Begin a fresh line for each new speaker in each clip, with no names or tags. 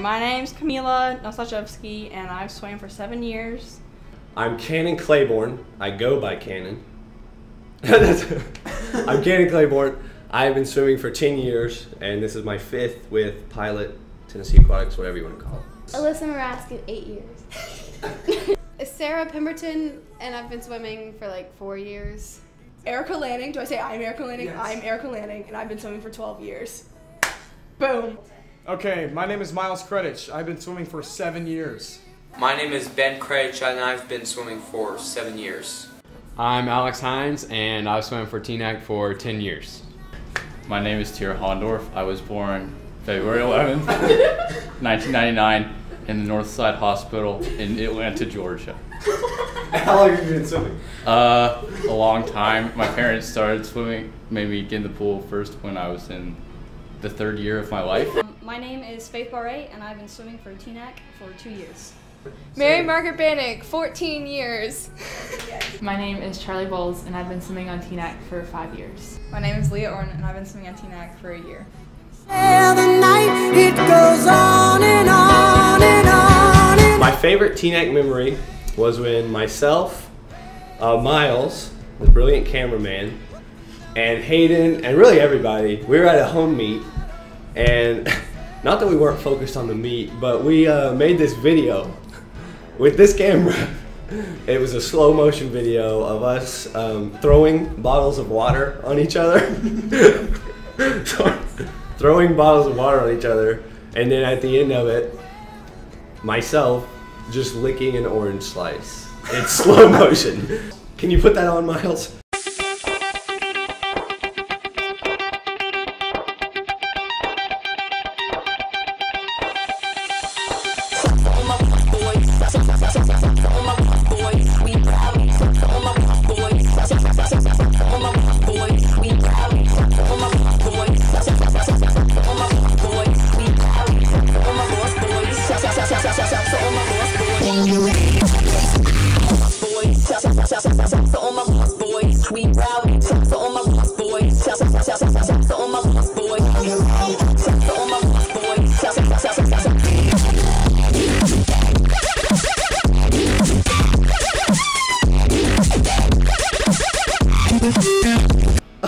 My name's Kamila Nosachevsky, and I've swam for 7 years.
I'm Cannon Claiborne. I go by Cannon. I'm Cannon Claiborne. I've been swimming for 10 years, and this is my 5th with Pilot, Tennessee Aquatics, whatever you want to call it.
Alyssa Marascu, 8 years.
Sarah Pemberton, and I've been swimming for like 4 years.
Erica Lanning. Do I say I'm Erica Lanning? Yes. I'm Erica Lanning, and I've been swimming for 12 years. Boom.
Okay, my name is Miles Kredich. I've been swimming for 7 years.
My name is Ben Kredich, and I've been swimming for 7 years.
I'm Alex Hines, and I've swum for TNAC for 10 years.
My name is Tira Hondorf. I was born February 11th, 1999 in the Northside Hospital in Atlanta, Georgia.
How long have you been swimming?
A long time. My parents started swimming, made me get in the pool first when I was in the 3rd year of my life.
My name is Faith Barre, and I've been swimming for TNAC for 2 years.
Mary Margaret Bannock, 14 years.
My name is Charlie Bowles, and I've been swimming on TNAC for 5 years.
My name is Leah Orn, and I've been swimming on TNAC for a year.
My favorite TNAC memory was when myself, Miles, the brilliant cameraman, and Hayden, and really everybody, we were at a home meet, and not that we weren't focused on the meet, but we made this video with this camera. It was a slow motion video of us throwing bottles of water on each other. Throwing bottles of water on each other, and then at the end of it, myself just licking an orange slice. It's slow motion. Can you put that on, Miles?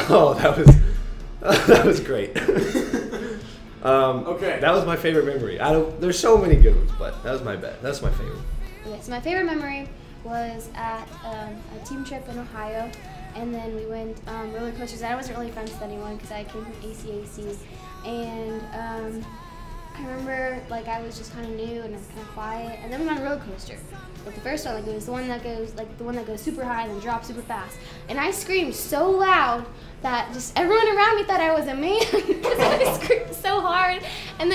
Oh, that was great. Okay. That was my favorite memory. There's so many good ones, but that was my bet. That's my favorite.
Okay, so my favorite memory was at a team trip in Ohio, and then we went roller coasters. I wasn't really friends with anyone because I came from ACAC, and I remember like I was just kind of new and I was kind of quiet, and then we went on a roller coaster. Like the first one, like it was the one that goes super high and then drops super fast, and I screamed so loud that just everyone around me thought I was a man because I screamed so hard, and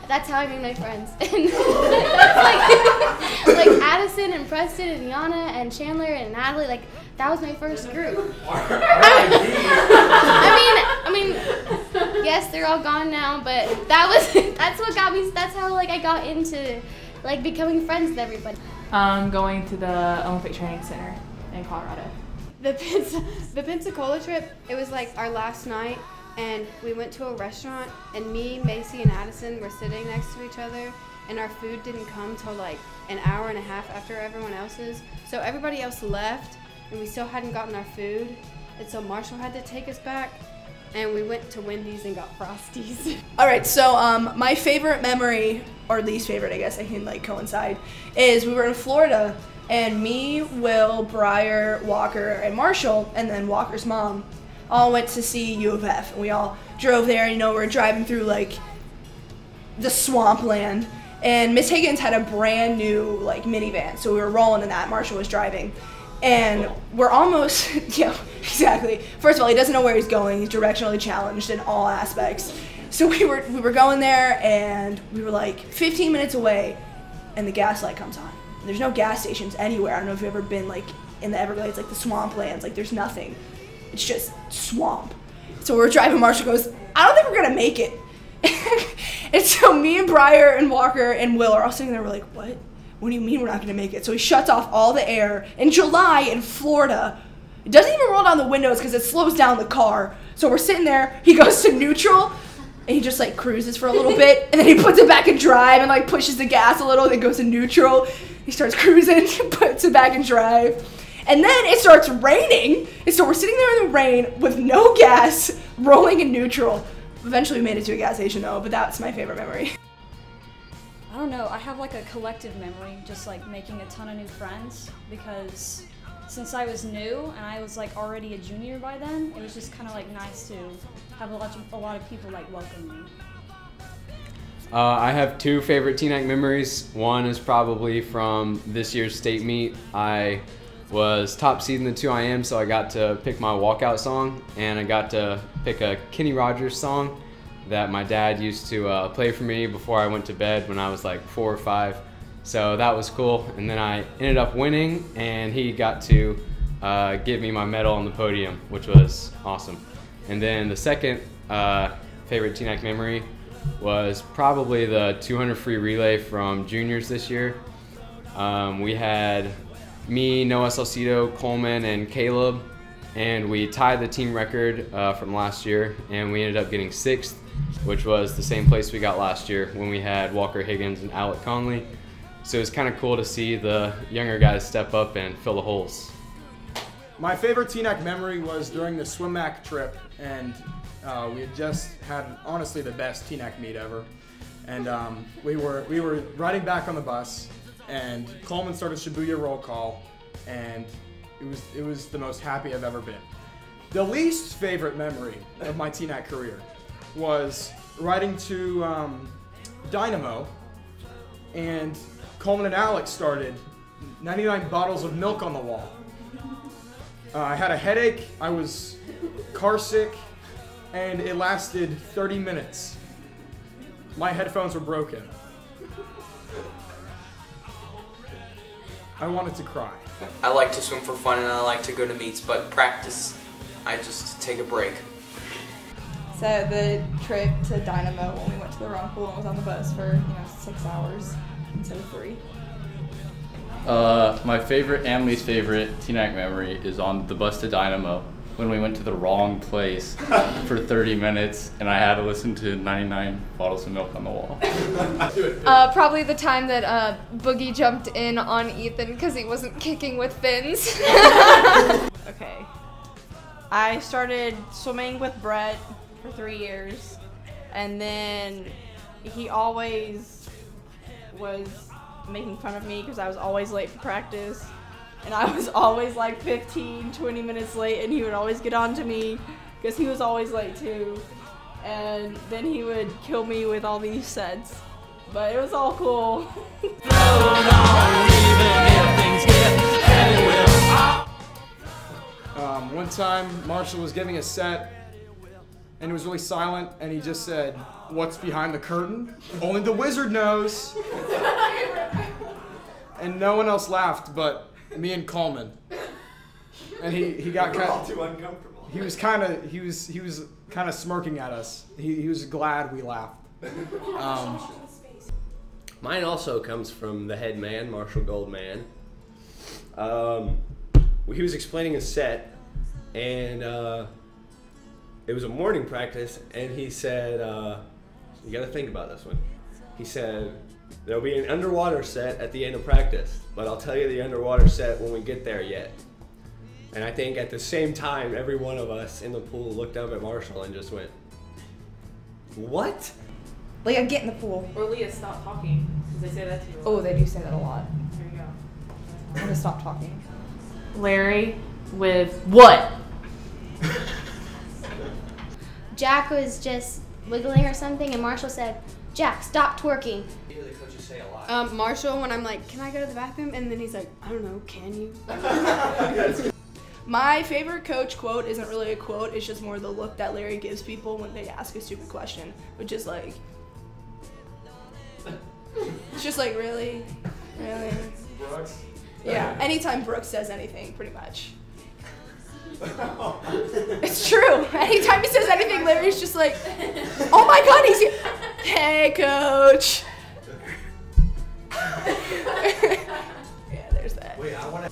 that's how I made my friends. And that's like Addison and Preston and Yana and Chandler and Natalie, like that was my first group. I mean, yes, they're all gone now, but that's what got me. That's how like I got into like becoming friends with everybody.
Going to the Olympic Training Center in Colorado.
The Pensacola trip, it was like our last night, and we went to a restaurant, and me, Macy, and Addison were sitting next to each other, and our food didn't come till like an hour and a half after everyone else's. So everybody else left, and we still hadn't gotten our food, and so Marshall had to take us back, and we went to Wendy's and got Frosties.
All right, so my favorite memory, or least favorite, I guess I can like coincide, is we were in Florida, and me, Will, Briar, Walker, and Marshall, and then Walker's mom, all went to see U of F. And we all drove there, you know, we were driving through like the swampland, and Miss Higgins had a brand new like minivan, so we were rolling in that. Marshall was driving, and we're almost, yeah, exactly. First of all, he doesn't know where he's going. He's directionally challenged in all aspects. So we were going there, and we were like 15 minutes away, and the gas light comes on. There's no gas stations anywhere. I don't know if you've ever been like in the Everglades, like the swamplands, like there's nothing. It's just swamp. So we're driving, Marshall goes, I don't think we're gonna make it. And so me and Briar and Walker and Will are all sitting there, we're like, what? What do you mean we're not gonna make it? So he shuts off all the air. In July in Florida, it doesn't even roll down the windows because it slows down the car. So we're sitting there, he goes to neutral, and he just like cruises for a little bit, and then he puts it back in drive and like pushes the gas a little, then goes in neutral. He starts cruising, puts it back in drive, and then it starts raining, and so we're sitting there in the rain with no gas, rolling in neutral. Eventually we made it to a gas station though, but that's my favorite memory.
I don't know, I have like a collective memory, just like making a ton of new friends, because since I was new and I was like already a junior by then, it was just kind of like nice to have a lot of people like welcome me.
I have two favorite TNAC memories. One is probably from this year's state meet. I was top seed in the 2IM, so I got to pick my walkout song, and I got to pick a Kenny Rogers song that my dad used to play for me before I went to bed when I was like 4 or 5. So that was cool, and then I ended up winning, and he got to give me my medal on the podium, which was awesome. And then the second favorite TNAC memory was probably the 200 free relay from juniors this year. We had me, Noah Salcido, Coleman, and Caleb, and we tied the team record from last year, and we ended up getting 6th, which was the same place we got last year when we had Walker Higgins and Alec Conley. So it was kind of cool to see the younger guys step up and fill the holes.
My favorite TNAC memory was during the swim-mac trip, and we had just had honestly the best TNAC meet ever. And we were riding back on the bus, and Coleman started Shibuya roll call, and it was the most happy I've ever been. The least favorite memory of my TNAC career was riding to Dynamo, and Coleman and Alex started 99 bottles of milk on the wall. I had a headache, I was car sick, and it lasted 30 minutes. My headphones were broken. I wanted to cry.
I like to swim for fun and I like to go to meets, but practice, I just take a break.
So the trip to Dynamo when we went to the wrong pool and was on the bus for 6 hours instead of 3.
My favorite and least favorite TNAC memory is on the bus to Dynamo when we went to the wrong place for 30 minutes and I had to listen to 99 bottles of milk on the wall.
Probably the time that Boogie jumped in on Ethan because he wasn't kicking with fins.
Okay. I started swimming with Brett for 3 years, and then he always was making fun of me because I was always late for practice, and I was always like 15, 20 minutes late, and he would always get on to me because he was always late too, and then he would kill me with all these sets, but it was all cool.
One time Marshall was giving a set and it was really silent, and he just said, "What's behind the curtain? Only the wizard knows." And no one else laughed but me and Coleman. And he got kind of
too uncomfortable.
He was kind of smirking at us. He was glad we laughed.
Mine also comes from the head man, Marshall Goldman. He was explaining a set, and it was a morning practice, and he said, you gotta think about this one. He said, there'll be an underwater set at the end of practice, but I'll tell you the underwater set when we get there yet. And I think at the same time, every one of us in the pool looked up at Marshall and just went, what?
Leah, get in the pool.
Or Leah, stop talking. Because they say that to you.
Oh, they do say that a lot.
There you go.
I'm gonna stop talking.
Larry with what?
Jack was just wiggling or something, and Marshall said, "Jack, stop twerking."
Marshall, when I'm like, "Can I go to the bathroom?" And then he's like, "I don't know, can you?"
My favorite coach quote isn't really a quote, it's just more the look that Larry gives people when they ask a stupid question, which is like, it's just like, really? Really?
Brooks?
Yeah, anytime Brooks says anything, pretty much. It's true. Anytime he says anything, Larry's just like, oh my god, he's here. Hey, coach. Yeah, there's that.
Wait, I want to...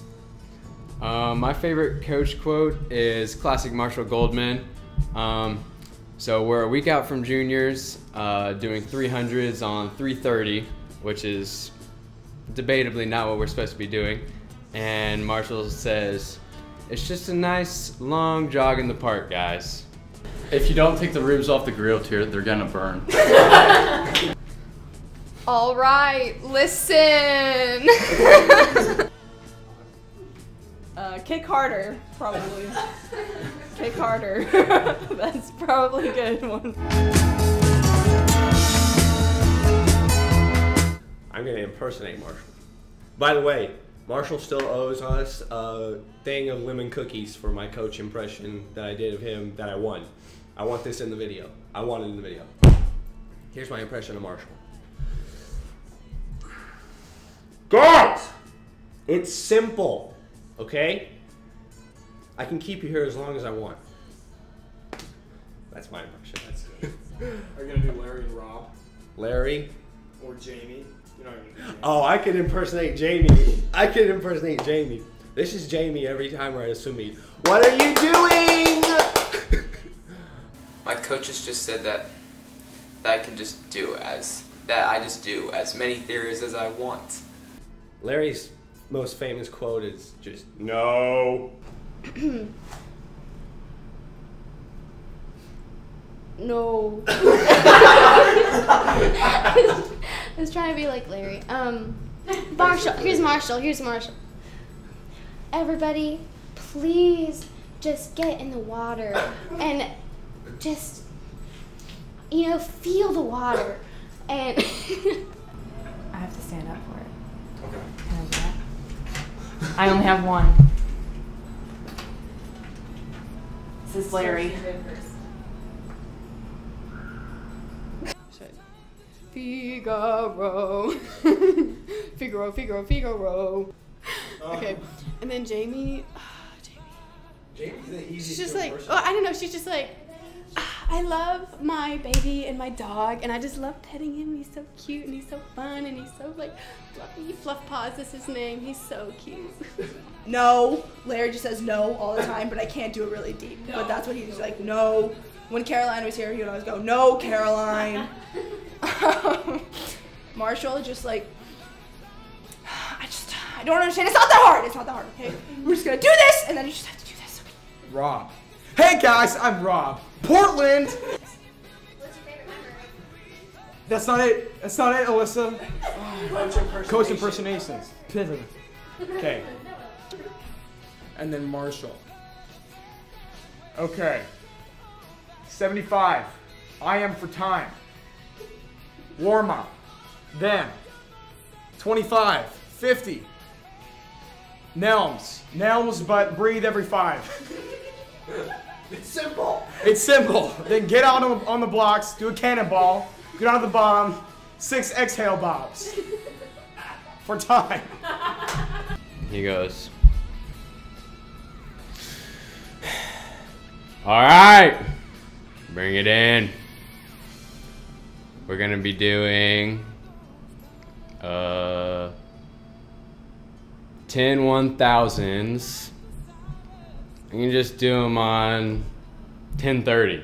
My favorite coach quote is classic Marshall Goldman. So we're a week out from juniors, doing 300s on 330, which is debatably not what we're supposed to be doing. And Marshall says, it's just a nice long jog in the park, guys.
If you don't take the ribs off the grill, they're gonna burn.
All right, listen.
Kick harder, probably. Kick harder. That's probably a good one.
I'm gonna impersonate Marshall. By the way, Marshall still owes us a thing of lemon cookies for my coach impression that I did of him that I won. I want this in the video. I want it in the video. Here's my impression of Marshall. Guys! It's simple, okay? I can keep you here as long as I want. That's my impression.
Are you gonna do Larry and Rob?
Larry?
Or Jamie? You're not gonna do Jamie.
Oh, I can impersonate Jamie. I can impersonate Jamie. This is Jamie every time we're at a swim meet. What are you doing?
My coaches just said that I can just do as many theories as I want.
Larry's most famous quote is just, no.
No. I was trying to be like Larry. Marshall, here's Marshall. Everybody, please just get in the water and just, feel the water. And
I have to stand up for it. Okay. Can I do that? I only have one. This is Larry.
Figaro. Figaro. Okay, and then Jamie.
Jamie's the easiest.
She's just like, I don't know. She's just like, I love my baby and my dog, and I just love petting him. He's so cute and he's so fun and he's so like fluffy. Fluff Paws is his name. He's so cute.
No. Larry just says no all the time, but I can't do it really deep. No. But that's what he's like, no. When Caroline was here, he would always go, no, Caroline. Marshall just like, I don't understand. It's not that hard. It's not that hard, okay? We're just gonna do this, and then you just have to do this, okay?
Rob. Hey guys, I'm Rob. Portland.
what's your favorite memory?
That's not it, Alyssa. Coach impersonations. Okay. And then Marshall. Okay. 75. I am for time. Warm up. Then. 25. 50. Nelms, but breathe every 5.
It's simple.
It's simple. Then get out on the blocks, do a cannonball, get out of the bomb, 6 exhale bobs. For time.
He goes, all right, bring it in. We're gonna be doing 10 1000s. You can just do them on 1030.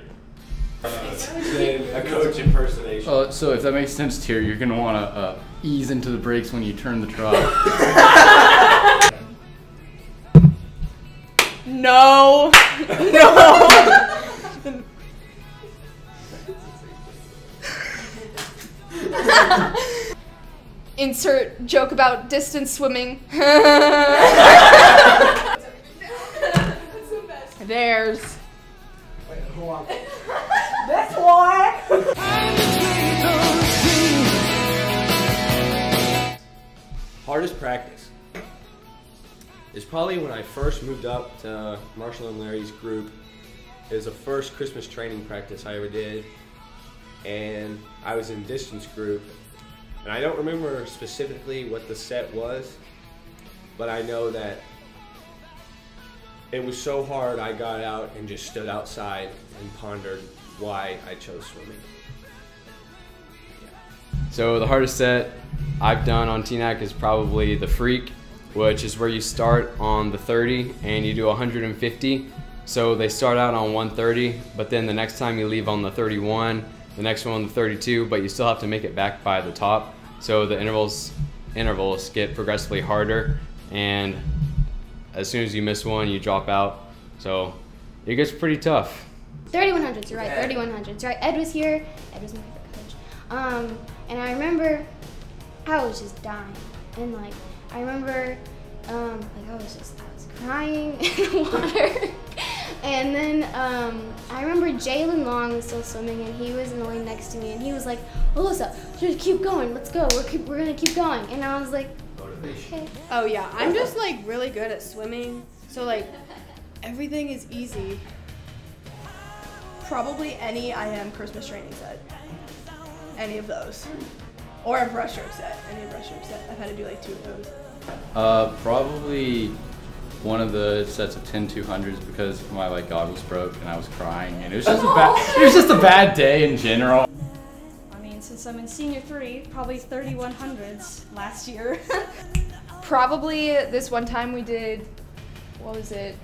Then a coach impersonation.
So if that makes sense to you, you're gonna want to ease into the brakes when you turn the truck.
No.
Insert joke about distance swimming.
There's
Wait, hold on.
this one.
Hardest practice is probably when I first moved up to Marshall and Larry's group. It was the first Christmas training practice I ever did, and I was in distance group, and I don't remember specifically what the set was, but I know that it was so hard I got out and just stood outside and pondered why I chose swimming.
So the hardest set I've done on TNAC is probably the Freak, which is where you start on the 30 and you do 150, So they start out on 130, but then the next time you leave on the 31, the next one on the 32, but you still have to make it back by the top. So the intervals get progressively harder, and as soon as you miss one, you drop out. So it gets pretty tough.
3100s, you're right, 3100s, right. Ed was here, Ed was my favorite coach. And I remember I was just dying. And like, I remember, I was crying in the water. And then I remember Jalen Long was still swimming, and he was in the lane next to me, and he was like, Alyssa, just keep going, let's go, we're gonna keep going. And I was like, okay.
Oh yeah, I'm just like really good at swimming, so like everything is easy.
Probably any IM Christmas training set. Any of those. Or a breaststroke set. Any breaststroke set. I've had to do like 2 of those.
Probably one of the sets of 10-200s because my like goggles broke and I was crying, and it was just a bad day in general.
I mean, since I'm in senior 3, probably 3100s last year.
Probably this one time we did,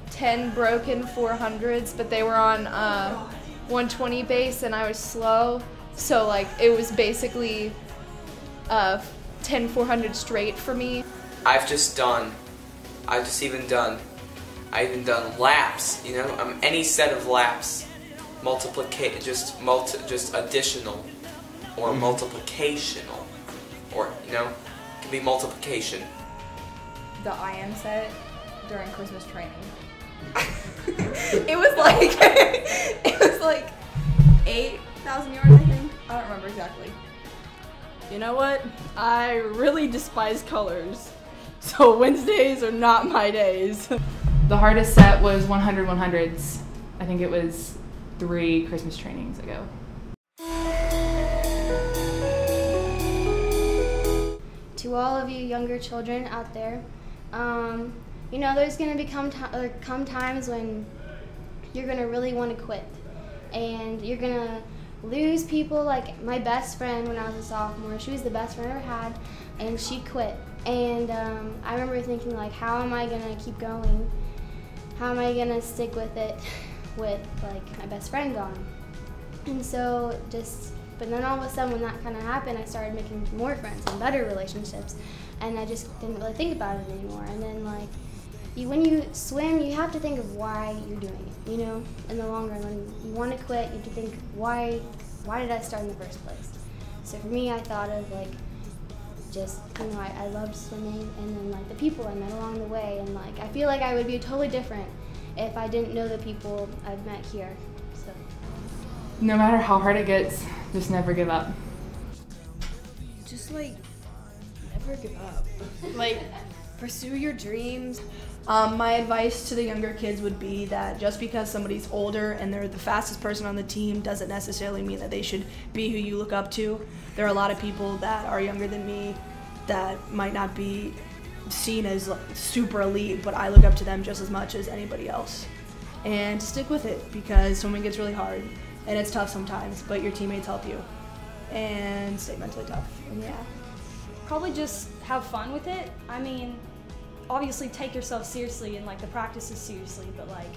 10 broken 400s, but they were on 120 base and I was slow. So like it was basically 10 400 straight for me.
I've even done laps, you know, any set of laps, just additional, or multiplicational, or, you know, it can be multiplication.
The IM set during Christmas training. it was like 8,000 yards, I think. I don't remember exactly.
You know what? I really despise colors. So Wednesdays are not my days.
The hardest set was 100 100s. I think it was 3 Christmas trainings ago.
To all of you younger children out there, you know, there's going to come times when you're going to really want to quit. And you're going to lose people. Like my best friend when I was a sophomore, she was the best friend I ever had, and she quit. And I remember thinking, like, how am I going to keep going? How am I going to stick with it with, like, my best friend gone? And so but then all of a sudden when that kind of happened, I started making more friends and better relationships, and I just didn't really think about it anymore. And then, like, when you swim, you have to think of why you're doing it, you know, in the long run. When you want to quit, you have to think, why did I start in the first place? So for me, I thought of, like, just, you know, I loved swimming, and then, like, the people I met along the way, and, like, I feel like I would be totally different if I didn't know the people I've met here. So
No matter how hard it gets, just never give up.
Just like never give up. Like pursue your dreams.
My advice to the younger kids would be that just because somebody's older and they're the fastest person on the team doesn't necessarily mean that they should be who you look up to. There are a lot of people that are younger than me that might not be seen as super elite, but I look up to them just as much as anybody else. And stick with it, because swimming gets really hard and it's tough sometimes, but your teammates help you. And stay mentally tough. And yeah.
Probably just have fun with it. I mean, obviously take yourself seriously and, like, the practices seriously, but, like,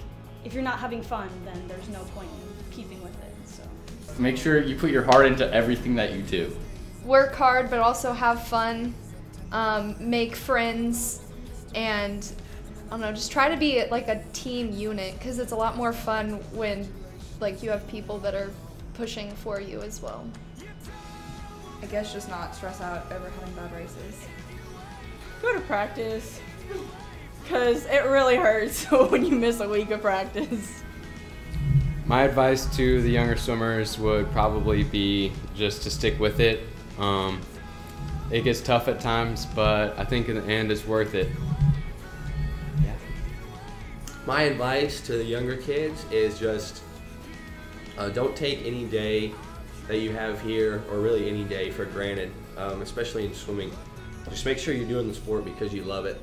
if you're not having fun, then there's no point in keeping with it. So
Make sure you put your heart into everything that you do.
Work hard, but also have fun. Make friends, and I don't know, just try to be like a team unit, because it's a lot more fun when, like, you have people that are pushing for you as well. I guess just not stress out over having bad races.
Go to practice, because it really hurts when you miss a week of practice.
My advice to the younger swimmers would probably be just to stick with it. It gets tough at times, but I think in the end it's worth it.
Yeah. My advice to the younger kids is just don't take any day that you have here, or really any day, for granted, especially in swimming. Just make sure you're doing the sport because you love it.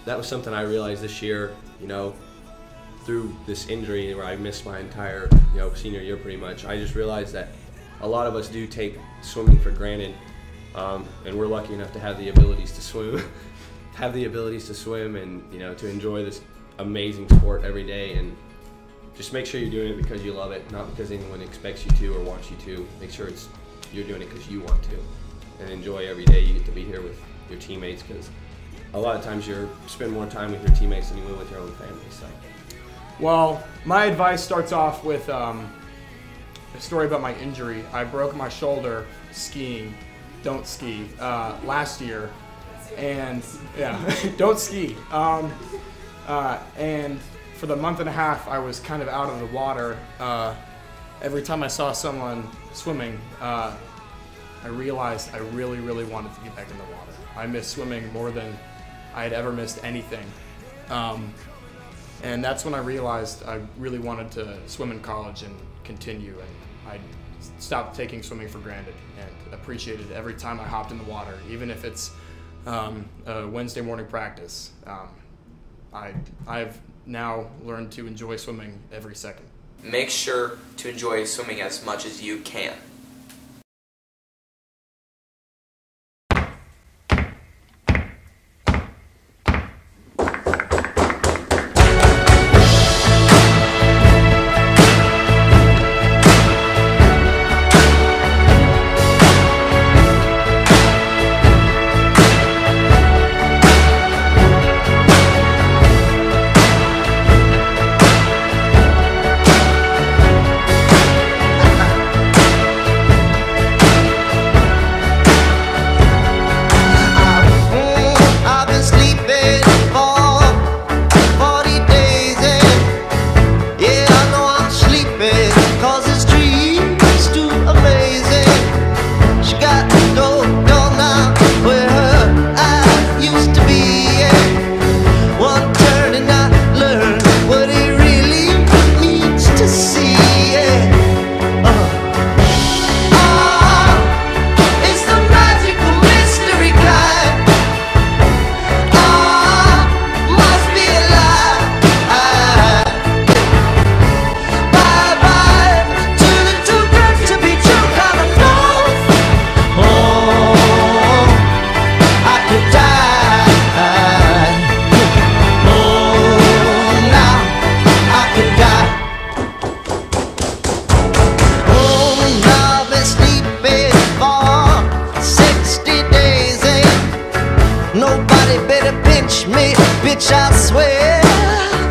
That was something I realized this year, you know, through this injury where I missed my entire, you know, senior year pretty much. I just realized that a lot of us do take swimming for granted, and we're lucky enough to have the abilities to swim, and, you know, to enjoy this amazing sport every day, and just make sure you're doing it because you love it, not because anyone expects you to or wants you to. Make sure you're doing it because you want to, and enjoy every day you get to be here with your teammates, because a lot of times you spend more time with your teammates than you will with your own family. So,
well, my advice starts off with a story about my injury. I broke my shoulder skiing. Don't ski. Last year, and yeah, don't ski. And for the month and a half, I was kind of out of the water. Every time I saw someone swimming, I realized I really, really wanted to get back in the water. I missed swimming more than I had ever missed anything. And that's when I realized I really wanted to swim in college and continue. And I stopped taking swimming for granted and appreciated every time I hopped in the water, even if it's a Wednesday morning practice. I've now learned to enjoy swimming every second.
Make sure to enjoy swimming as much as you can.
bitch, I swear,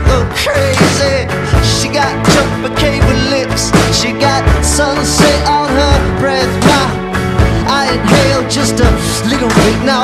go crazy. She got chocolate cake with lips, she got sunset on her breath. Now I inhaled just a little bit, now